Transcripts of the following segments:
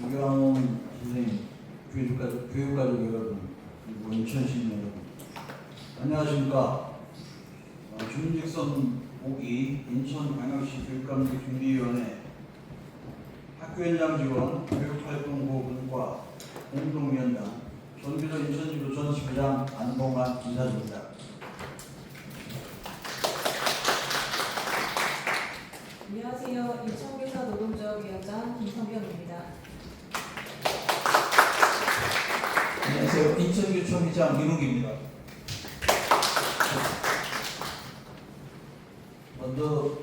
존경하는 선생님, 교육가족 여러분, 그리고 인천 시민 여러분, 안녕하십니까. 주민직선 보기 인천광역시 교육감독준비위원회 학교현장 지원 교육활동보호분과 공동위원장 전비도 인천지구 전시부장 안봉환 인사드립니다. 안녕하세요. 인천교사 노동조합위원장 김성경입니다. 안녕하세요. 인천교총회장 민욱입니다. 먼저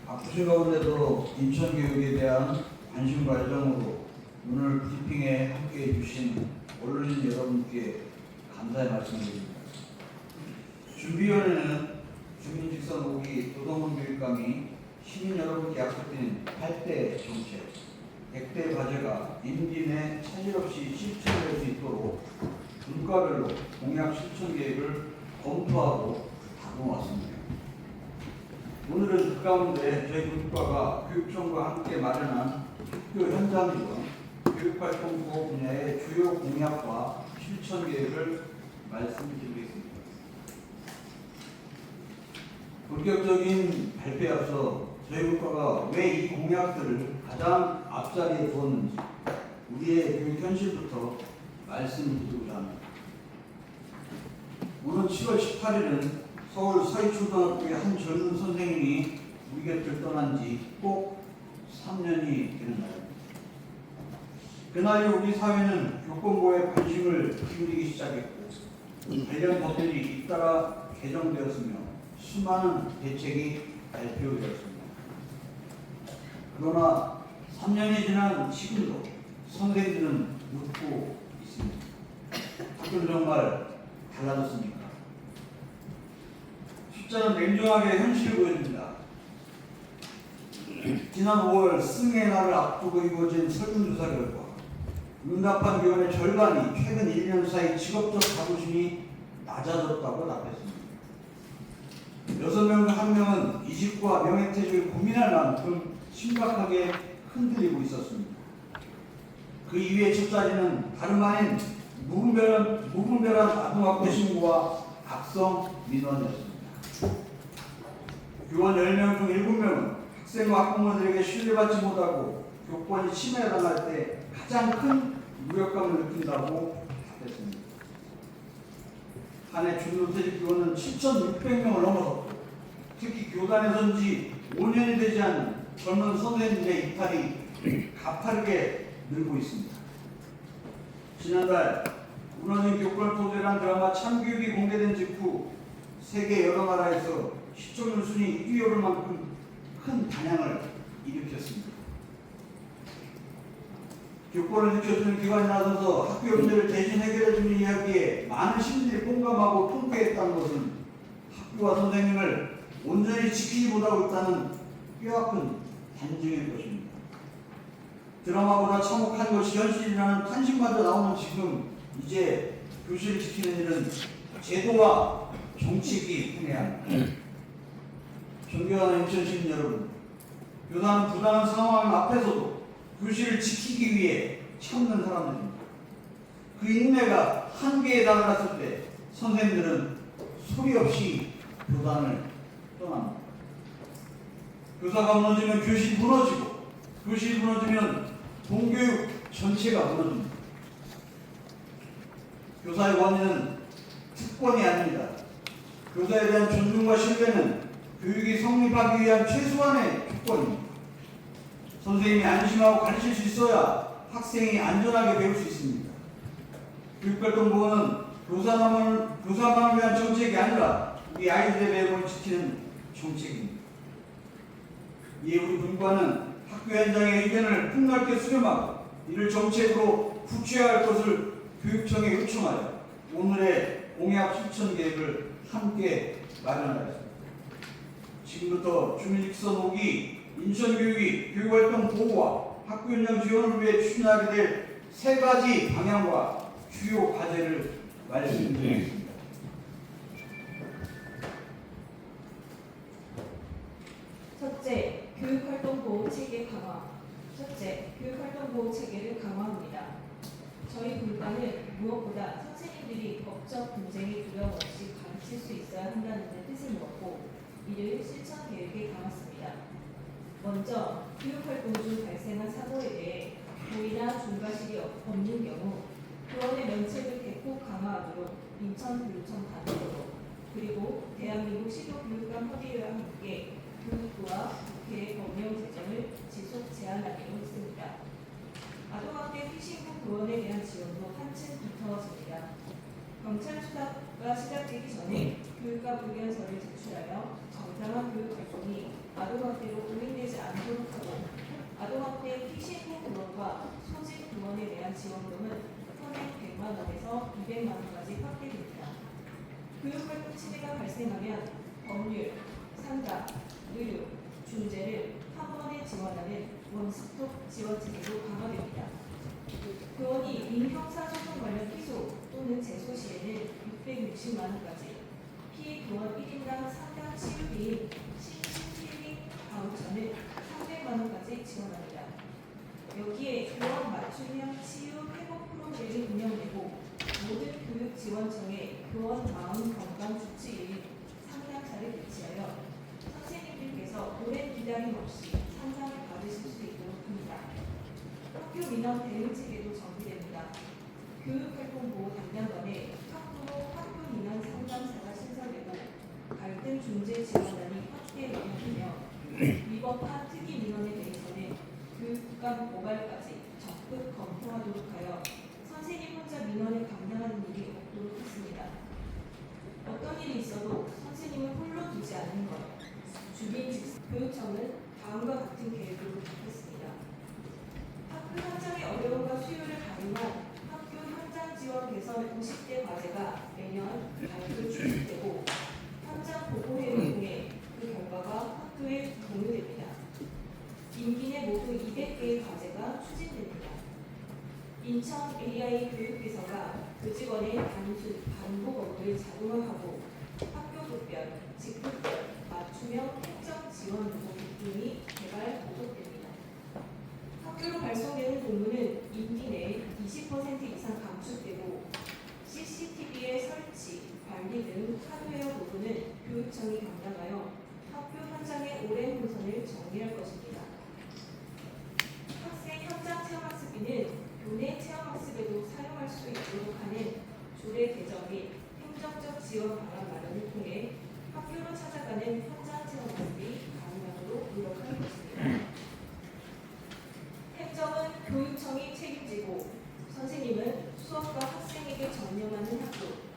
바쁘신 가운데도 인천교육에 대한 관심과 애정으로 오늘 브리핑에 함께해 주신 언론인 여러분께 감사의 말씀드립니다. 준비위원회는 주민직선 오기 도덕문교육감이 시민 여러분께 약속드린 8대 정책, 100대 과제가 임기 내 차질 없이 실천될 수 있도록 분과별로 공약 실천 계획을 검토하고 다뤄왔습니다. 오늘은 그 가운데 저희 분과가 교육청과 함께 마련한 학교 현장 지원, 교육활동 보호 분야의 주요 공약과 실천 계획을 말씀드리겠습니다. 본격적인 발표에 앞서 저희 분과가 왜 이 공약들을 가장 앞자리에 두었는지 우리의 교육 현실부터 말씀드리고자 합니다. 오는 7월 18일은 서울 서희초등학교의 한 젊은 선생님이 우리 곁을 떠난 지 꼭 3년이 되는 날입니다. 그날 이후 우리 사회는 교권보호에 관심을 기울이기 시작했고 관련 법들이 잇따라 개정되었으며 수많은 대책이 발표되었습니다. 그러나 3년이 지난 지금도 선생님들은 묻고 있습니다. 학교는 정말 달라졌습니까? 숫자는 냉정하게 현실을 보여줍니다. 지난 5월 승의 날을 앞두고 이루어진 설문조사 결과 응답한 교원의 절반이 최근 1년 사이 직업적 자부심이 낮아졌다고 답했습니다. 6명 중 1명은 이직과 명예퇴직을 고민할 만큼 심각하게 흔들리고 있었습니다. 그 이외의 첫 자리는 다름 아닌 무분별한 아동학대 신고와 악성 민원이었습니다. 교원 10명 중 7명은 학생과 학부모들에게 신뢰받지 못하고 교권이 침해당할 때 가장 큰 무력감을 느낀다고 답했습니다. 한 해 준로퇴직 교원은 7,600명을 넘어섰고 특히 교단에 선 지 5년이 되지 않은 젊은 선생님들의 이탈이 가파르게 늘고 있습니다. 지난달 무너진 교권 토대란 드라마 참교육이 공개된 직후 세계 여러 나라에서 시청률 순위 1위 오를 만큼 큰 반향을 일으켰습니다. 교권을 지켜주는 기관이 나서서 학교 문제를 대신 해결해주는 이야기에 많은 시민들이 공감하고 통쾌했다는 것은 학교와 선생님을 온전히 지키지 못하고 있다는 뼈아픈 단증일 것입니다. 드라마보다 참혹한 것이 현실이라는 탄식마저 나오는 지금 이제 교실을 지키는 일은 제도와 정책이 해야 합니다. 존경하는 인천 시민 여러분, 교사는 부당한 상황 앞에서도 교실을 지키기 위해 참는 사람들입니다. 그 인내가 한계에 달았을 때 선생님들은 소리 없이 교단을 떠납니다. 교사가 무너지면 교실이 무너지고 교실이 무너지면 공교육 전체가 무너집니다. 교사의 권위는 특권이 아닙니다. 교사에 대한 존중과 신뢰는 교육이 성립하기 위한 최소한의 조건입니다. 선생님이 안심하고 가르칠 수 있어야 학생이 안전하게 배울 수 있습니다. 교육활동 보호는 교사만을 위한 정책이 아니라 우리 아이들의 배움을 지키는 정책입니다. 이에 우리 분과는 학교 현장의 의견을 폭넓게 수렴하고 이를 정책으로 구체화할 것을 교육청에 요청하여 오늘의 공약 실천 계획을 함께 마련하였습니다. 지금부터 주민직선 오기 인천교육이 교육활동 보호와 학교 현장 지원을 위해 추진하게 될 3가지 방향과 주요 과제를 말씀드리겠습니다. 첫째, 교육활동 보호 체계 강화. 첫째, 교육활동 보호 체계를 강화합니다. 저희 분과는 무엇보다 선생님들이 법적 분쟁에 두려움 없이 가르칠 수 있어야 한다는 데 뜻을 먹고 이를 실천 계획에 담았습니다. 먼저 교육활동 중 발생한 사고에 대해 고의나 중과실이 없는 경우 교원의 면책을 대폭 강화하도록 인천교육청 단계로 그리고 대한민국 시도교육감 협의회와 함께 교육부와 국회의 법령 제정을 지속 제안하기로 했습니다. 아동학대 피싱국 교원에 대한 지원도 한층 두터워집니다. 경찰 수사가 시작되기 전에 교육감 의견서를 제출하여 정당한 교육 활동이 아동학대로 오인되지 않도록 하고 아동학대 피싱국 교원과 소집 교원에 대한 지원금은 현행 100만 원에서 200만 원까지 확대됩니다. 교육활동 침해가 발생하면 법률, 상담, 의료, 중재를 한 번에 지원하는 원스톱 지원 체계도 강화됩니다. 교원이 민형사소송 관련 피소 또는 제소 시에는 660만 원까지, 피해 교원 1인당 상담 치유비인 신신힐링 바우처는 300만 원까지 지원합니다. 여기에 교원 맞춤형 치유 회복 프로그램이 운영되고 모든 교육지원청에 교원 마음 건강 주치의인 상담사를 배치하여 선생님들께서 오랜 기다림 없이 상담을 받으실 수 있도록 합니다. 학교 민원 대응 체계도 정비됩니다. 교육활동보호 담당관에 학부모 학교 민원 상담사가 신설되고 갈등 중재 지원단이 확대 운영되며 위법한 특이 민원에 대해서는 교육감 고발까지 적극 검토하도록 하여 선생님 혼자 민원을 감당하는 일이 없도록 했습니다. 어떤 일이 있어도 선생님을 홀로 두지 않는 것. 주민 즉 교육청은 다음과 같은 계획으로 바꿨습니다. 학교 현장의 어려움과 수요를 반영한 학교 현장 지원 개선 50대 과제가 매년 발표 추진되고 현장 보고회를 통해 그 결과가 학교에 공유됩니다. 임기 내 모두 200개의 과제가 추진됩니다. 인천 AI 교육비서가 교직원의 단순 반복 업무를 자동화하고 학교 급별, 직급별, 맞춤형 행정 지원 부분 등이 개발 보급됩니다. 학교로 발송되는 공문은 임기 내에 20% 이상 감축되고 CCTV의 설치, 관리 등 하드웨어 부분은 교육청이 담당하여 학교 현장의 오랜 혼선을 정리할 것입니다. 학생 현장 체험학습비는 교내 체험학습에도 사용할 수 있도록 하는 조례 개정 및 행정적 지원 방안 마련을 통해 학교로 찾아가는 현장 체험학습이 가능하도록 노력할 것입니다. 행정은 교육청이 책임지고 선생님은 수업과 학생에게 전념하는 학교,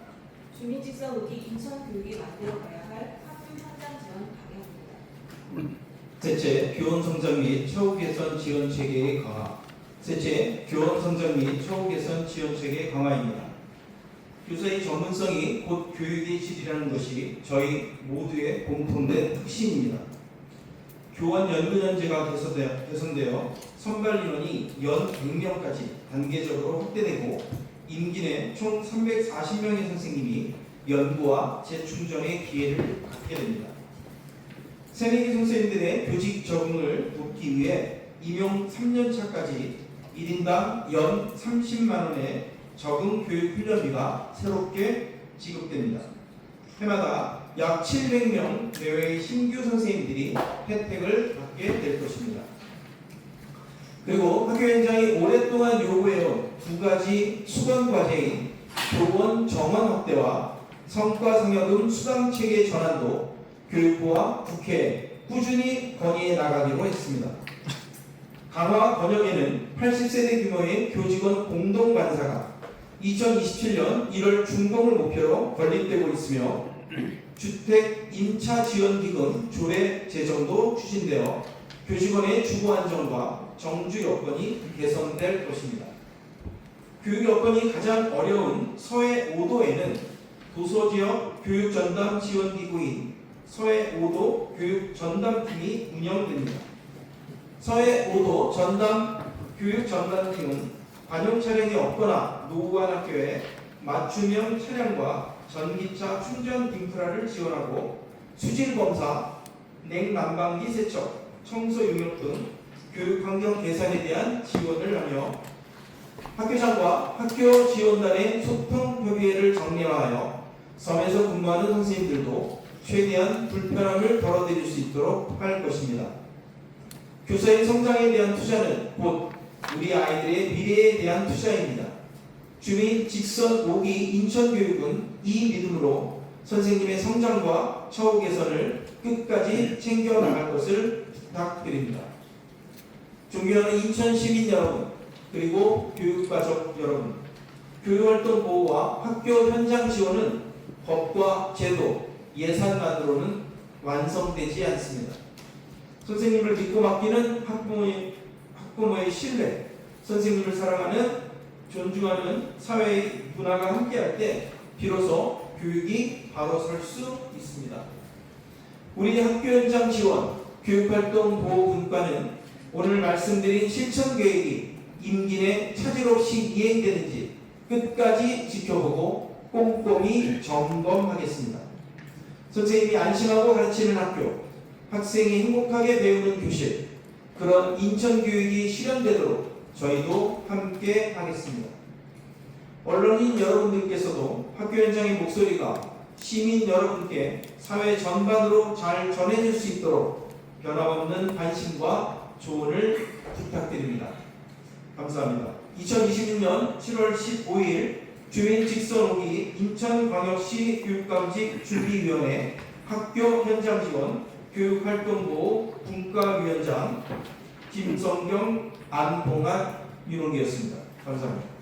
주민직선5기 인천교육에 만들어가야 할 학교 현장 지원 방향입니다. 셋째, 교원 성장 및 처우 개선 지원 체계의 강화. 셋째, 교원 성장 및 처우 개선 지원 체계 강화입니다. 교사의 전문성이 곧 교육의 질이라는 것이 저희 모두의 공통된核心입니다. 교원 연구연제가 개선되어 선발 인원이 연 100명까지 단계적으로 확대되고 임기 내 총 340명의 선생님이 연구와 재충전의 기회를 갖게 됩니다. 새내기 선생님들의 교직 적응을 돕기 위해 임용 3년차까지 1인당 연 30만 원의 적응 교육 훈련비가 새롭게 지급됩니다. 해마다 약 700명 내외의 신규 선생님들이 혜택을 받게 될 것입니다. 그리고 학교 현장이 오랫동안 요구해온 두 가지 수강 과제인 교원 정원 확대와 성과상여금 수강 체계 전환도 교육부와 국회에 꾸준히 건의해 나가기로 했습니다. 강화 번역에는 80세대 규모의 교직원 공동반사가 2027년 1월 준공을 목표로 건립되고 있으며 주택 임차 지원기금 조례 제정도 추진되어 교직원의 주거 안정과 정주 여건이 개선될 것입니다. 교육 여건이 가장 어려운 서해 5도에는 도서지역 교육전담 지원기구인 서해 5도 교육전담팀이 운영됩니다. 서해 5도 전담 교육전담팀은 관용 차량이 없거나 노후한 학교에 맞춤형 차량과 전기차 충전 인프라를 지원하고 수질검사, 냉난방기 세척, 청소 용역 등 교육 환경 개선에 대한 지원을 하며 학교장과 학교 지원단의 소통 협의회를 정리하여 섬에서 근무하는 선생님들도 최대한 불편함을 덜어드릴 수 있도록 할 것입니다. 교사의 성장에 대한 투자는 곧 우리 아이들의 미래에 대한 투자입니다. 주민 직선 5기 인천교육은 이 믿음으로 선생님의 성장과 처우 개선을 끝까지 챙겨나갈 것을 부탁드립니다. 존경하는 인천 시민 여러분, 그리고 교육가족 여러분, 교육활동 보호와 학교 현장 지원은 법과 제도, 예산만으로는 완성되지 않습니다. 선생님을 믿고 맡기는 학부모의 신뢰, 선생님을 사랑하는 존중하는 사회의 문화가 함께할 때 비로소 교육이 바로 설 수 있습니다. 우리 학교 현장 지원, 교육활동 보호 분과는 오늘 말씀드린 실천 계획이 임기 내 차질 없이 이행되는지 끝까지 지켜보고 꼼꼼히 점검하겠습니다. 선생님이 안심하고 가르치는 학교, 학생이 행복하게 배우는 교실, 그런 인천교육이 실현되도록 저희도 함께 하겠습니다. 언론인 여러분들께서도 학교 현장의 목소리가 시민 여러분께 사회 전반으로 잘 전해질 수 있도록 변함없는 관심과 조언을 부탁드립니다. 감사합니다. 2026년 7월 15일 주민 직선 5기 인천광역시 교육감직 준비위원회 학교 현장 지원 교육활동보호 분과위원장 김성경 안봉환 위원이었습니다. 감사합니다.